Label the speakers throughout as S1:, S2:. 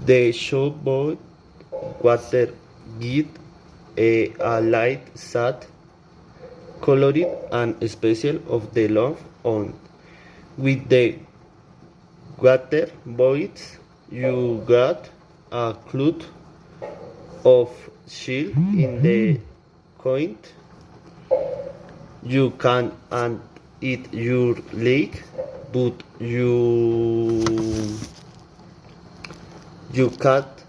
S1: The show boy water get a light sad, colored and special of the love on. With the water boys, you got a cloud of shield in the coin. You can and eat your leg, but you cut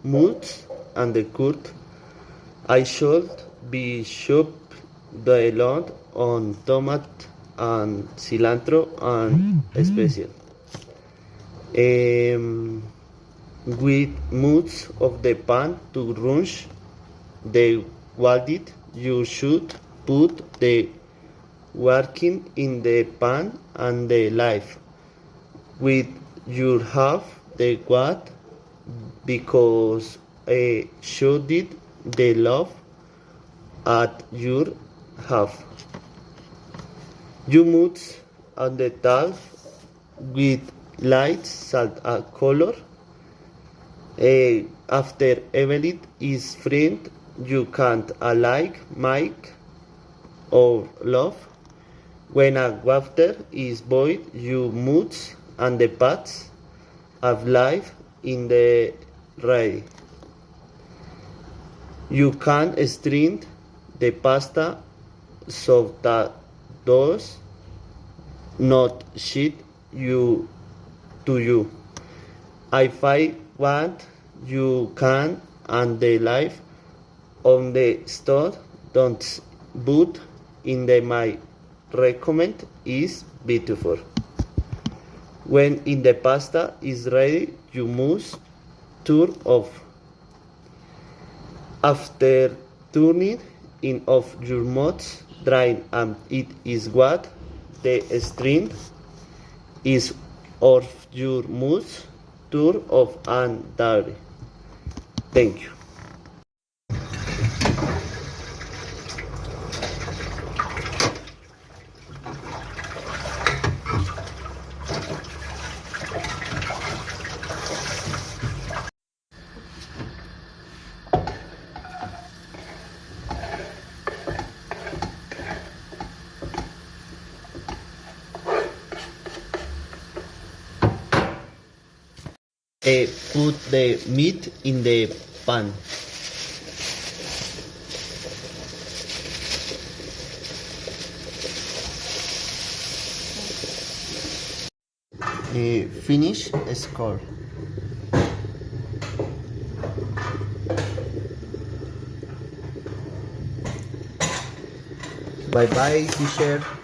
S1: moods and the court. I should be shop the lot on tomato and cilantro and special. Um, with moods of the pan to runch the wallet, you should put the working in the pan and the life with your half the what because should it the love at your half. You must on the top with light salt color. After Evelyn is friend, you can't alike Mike or love. When a water is boiled, you must and the parts of life in the ready. You can strain the pasta so that does not shit you to you. If I want you can and the life on the store don't but in the my recommend is beautiful. When in the pasta is ready, you must turn off. After turning in off your mouth, dry and it is what the string is of your mouth, turn off and dairy. Thank you. Put the meat in the pan. Finish score. Bye bye, teacher.